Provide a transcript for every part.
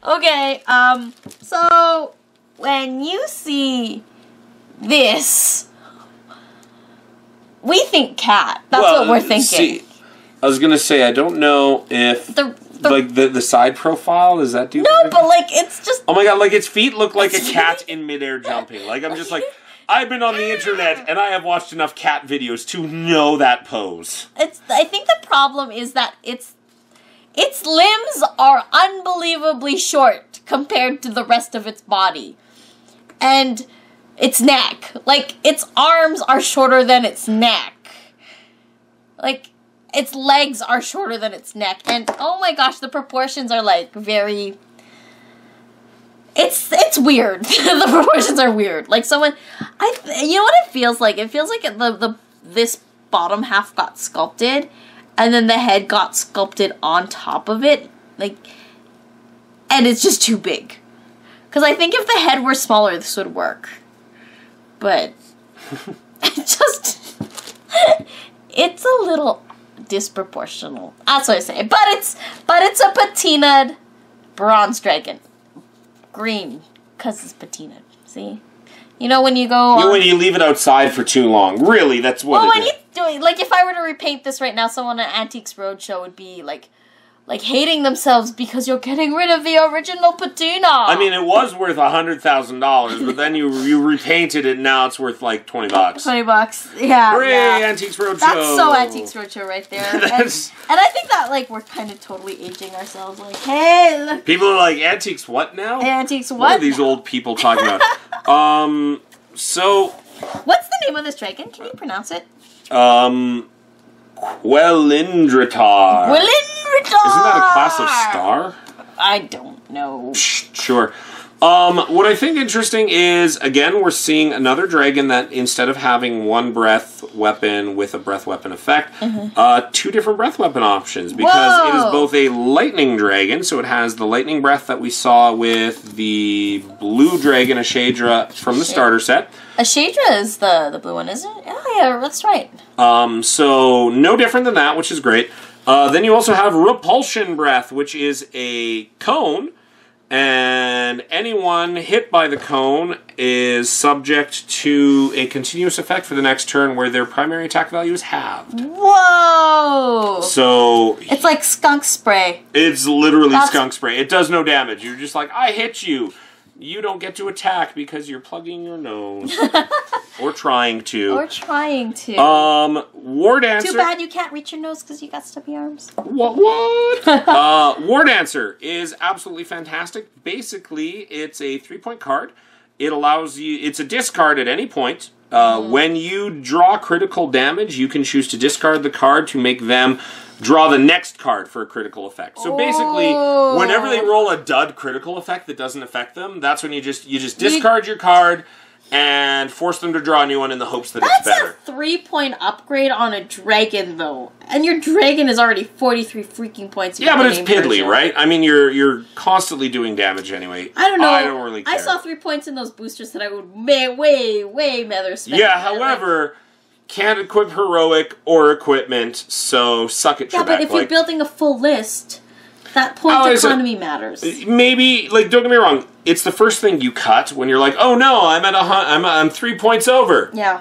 Okay, so when you see this, we think cat. That's what we're thinking. See, I was gonna say, I don't know if the side profile, does that do No, but like it's just oh my god, like its feet look like a cat in midair jumping. Like I'm just like, I've been on the internet and I have watched enough cat videos to know that pose. I think the problem is that its limbs are unbelievably short compared to the rest of its body. And its neck. Like, its arms are shorter than its neck. Like, its legs are shorter than its neck. And, oh my gosh, the proportions are, like, very... It's weird. The proportions are weird. Like, someone... you know what it feels like? It feels like this bottom half got sculpted, and then the head got sculpted on top of it. Like, and it's just too big. Because I think if the head were smaller, this would work. But it's a little disproportional. That's what I say. But it's a patinaed bronze dragon. Green, because it's patinaed. See? You know when you go... when you leave it outside for too long. Really, that's what it is. Like, if I were to repaint this right now, someone at Antiques Roadshow would be, like hating themselves because you're getting rid of the original patina. I mean, it was worth $100,000, but then you repainted it, and now it's worth, like, $20. $20, yeah. Hooray, yeah. Antiques Roadshow. That's so Antiques Roadshow right there. And I think that, like, we're kind of totally aging ourselves. Like, hey, look. People are like, Antiques what now? Antiques what? What are these old people talking about? So... What's the name of this dragon? Can you pronounce it? Quelindratar. Quelindratar! Isn't that a class of star? I don't know. Sure. What I think interesting is, again, we're seeing another dragon that instead of having one breath weapon with a breath weapon effect, two different breath weapon options. Because it is both a lightning dragon, so it has the lightning breath that we saw with the blue dragon Ashadra from the starter set. Ashadra is the blue one, isn't it? Oh, yeah, that's right. So no different than that, which is great. Then you also have Repulsion Breath, which is a cone, and anyone hit by the cone is subject to a continuous effect for the next turn where their primary attack value is halved. Whoa! So... it's like skunk spray. It's literally skunk spray. It does no damage. You're just like, I hit you. You don't get to attack because you're plugging your nose. Or trying to. Or trying to. War Dancer. Too bad you can't reach your nose because you got stubby arms. What? War Dancer is absolutely fantastic. Basically, it's a 3-point card. It allows you... it's a discard at any point. When you draw critical damage, you can choose to discard the card to make them draw the next card for a critical effect. So basically, whenever they roll a dud critical effect that doesn't affect them, that's when you just discard your card and force them to draw a new one in the hopes that it's better. That's a 3-point upgrade on a dragon, though. And your dragon is already 43 freaking points. Yeah, but it's piddly, right? I mean, you're constantly doing damage anyway. I don't know. I don't really care. I saw 3 points in those boosters that I would way rather spend. Yeah, however... can't equip heroic or equipment, so suck it, Trebek. Yeah, but if you're building a full list, that point economy matters. Maybe, like, don't get me wrong, it's the first thing you cut when you're like, oh no, I'm 3 points over. Yeah.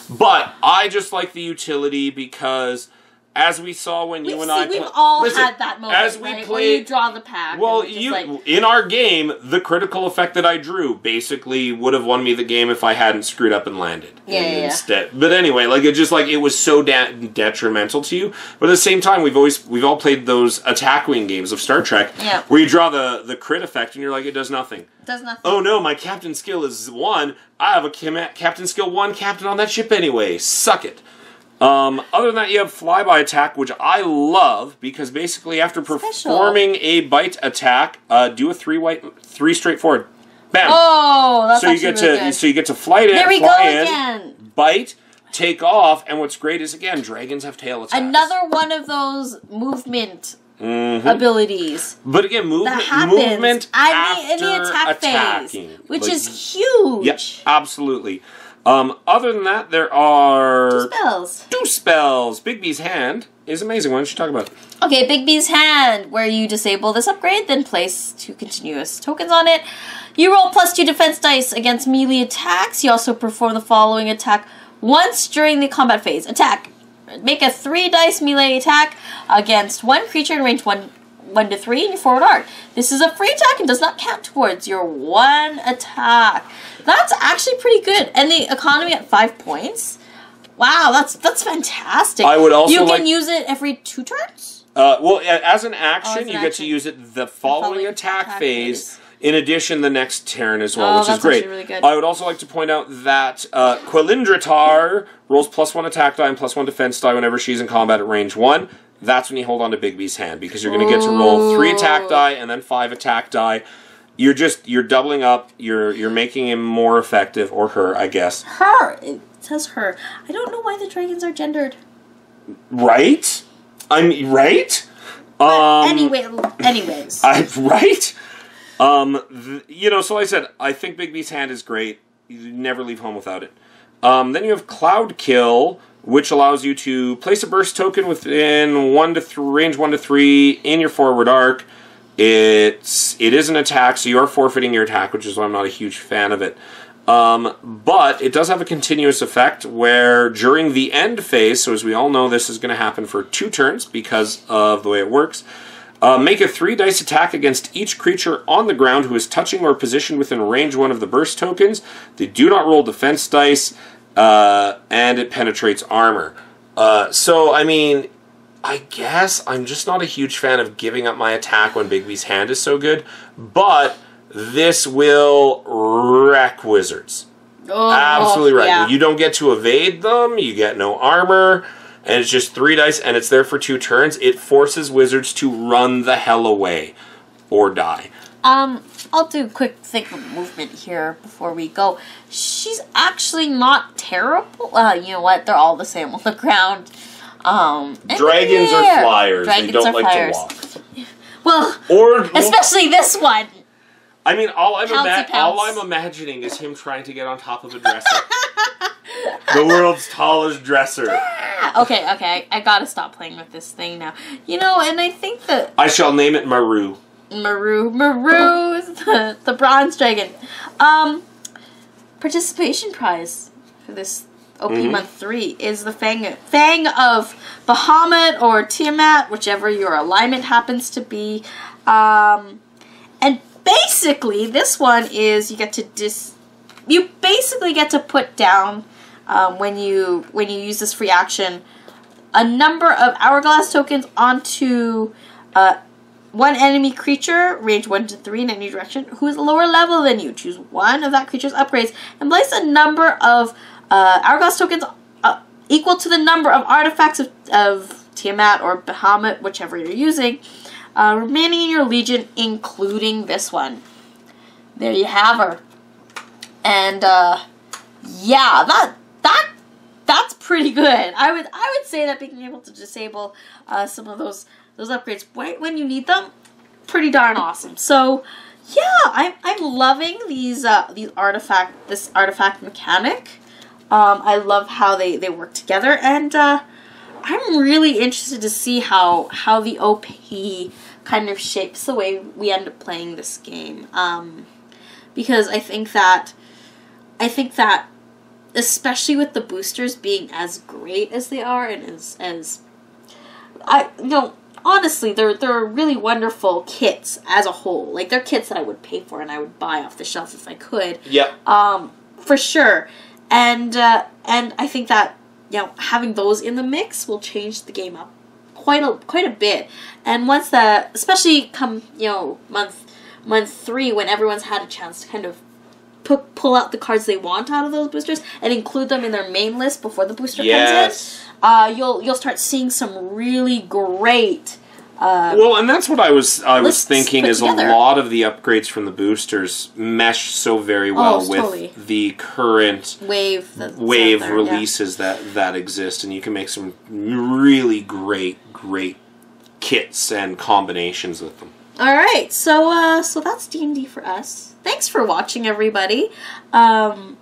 But I just like the utility because... as we saw when you and I... we've all had that moment, as we right? played, where you draw the pack. Well, in our game, the critical effect that I drew basically would have won me the game if I hadn't screwed up and landed. Instead. But anyway, like it was so detrimental to you. But at the same time, we've all played those attack wing games of Star Trek, where you draw the crit effect and you're like, it does nothing. It does nothing. Oh no, my captain skill is 1. I have a captain skill 1 captain on that ship anyway. Suck it. Other than that, you have flyby attack, which I love, because basically after performing a bite attack, do a 3 straightforward. Bam! Oh, that's really good. So you get to fly in, bite, take off, and what's great is, again, dragons have tail attacks. Another one of those movement abilities. But again, movement in the attack phase, which is huge. Yeah, absolutely. Other than that, there are... 2 spells. 2 spells. Big B's Hand is amazing. Why don't you talk about it? Okay, Big B's Hand, where you disable this upgrade, then place 2 continuous tokens on it. You roll +2 defense dice against melee attacks. You also perform the following attack once during the combat phase. Attack. Make a 3 dice melee attack against 1 creature in range 1 to 3 in your forward arc. This is a free attack and does not count towards your 1 attack. That's actually pretty good. And the economy at 5 points. Wow, that's fantastic. I would also You can use it every 2 turns? Well, as an action, you get action. to use it the following attack phase. In addition, the next turn as well, which is that's great. actually really good. I would also like to point out that Quelindratar rolls +1 attack die and +1 defense die whenever she's in combat at range 1. That's when you hold on to Big B's Hand, because you're going to get to roll 3 attack die and then 5 attack die. You're doubling up. You're making him more effective, or her, I guess. Her. It says her. I don't know why the dragons are gendered. Right? Right? Anyways. Right? So like I said, I think Big B's Hand is great. You never leave home without it. Then you have Cloud Kill, which allows you to place a burst token within range 1 to 3 in your forward arc. It is an attack, so you are forfeiting your attack, which is why I'm not a huge fan of it. But it does have a continuous effect where during the end phase, so as we all know, this is going to happen for 2 turns because of the way it works. Make a 3 dice attack against each creature on the ground who is touching or positioned within range 1 of the burst tokens. They do not roll defense dice, and it penetrates armor. So, I mean, I guess I'm just not a huge fan of giving up my attack when Big B's Hand is so good, but this will wreck wizards. Oh, absolutely right. Yeah. You don't get to evade them, you get no armor, and it's just 3 dice, and it's there for 2 turns. It forces wizards to run the hell away or die. I'll do a quick think of movement here before we go. She's actually not terrible. You know what? They're all the same on the ground. Dragons are flyers. They don't like to walk. Well, especially this one. I mean, all I'm imagining is him trying to get on top of a dresser. The world's tallest dresser. Okay, I gotta stop playing with this thing now. And I think that... I shall name it Maru. Maru is the bronze dragon. Participation prize for this OP month 3 is the Fang of Bahamut or Tiamat, whichever your alignment happens to be. And basically, this one is you basically get to put down when you use this free action a number of hourglass tokens onto one enemy creature, range 1 to 3 in any direction, who is lower level than you. Choose one of that creature's upgrades and place a number of hourglass tokens equal to the number of artifacts of Tiamat or Bahamut, whichever you're using, remaining in your legion, including this one. There you have her. And yeah, that's pretty good. I would say that being able to disable some of those upgrades right when you need them, pretty darn awesome. So yeah, I'm loving this artifact mechanic. I love how they work together, and I'm really interested to see how the OP kind of shapes the way we end up playing this game. Because I think that especially with the boosters being as great as they are, and honestly, they're really wonderful kits as a whole. Like, they're kits that I would pay for and I would buy off the shelf if I could. Yep. For sure. And I think that having those in the mix will change the game up quite a bit. And once especially come month 3, when everyone's had a chance to kind of pull out the cards they want out of those boosters and include them in their main list before the booster comes in, you'll start seeing some really great. Well, and that's what I was thinking is together. A lot of the upgrades from the boosters mesh so very well with the current wave releases that exist, and you can make some really great kits and combinations with them. All right, so that's D&D for us. Thanks for watching, everybody. I'm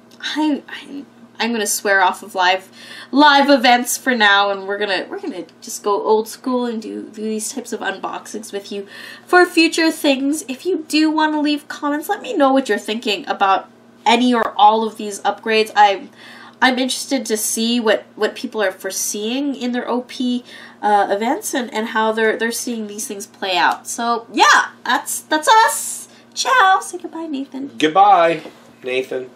gonna swear off of live events for now, and we're gonna just go old school and do these types of unboxings with you for future things. If you do want to leave comments, let me know what you're thinking about any or all of these upgrades. I'm interested to see what people are foreseeing in their OP events and how they're seeing these things play out. So yeah, that's us. Ciao. Say goodbye, Nathan. Goodbye, Nathan.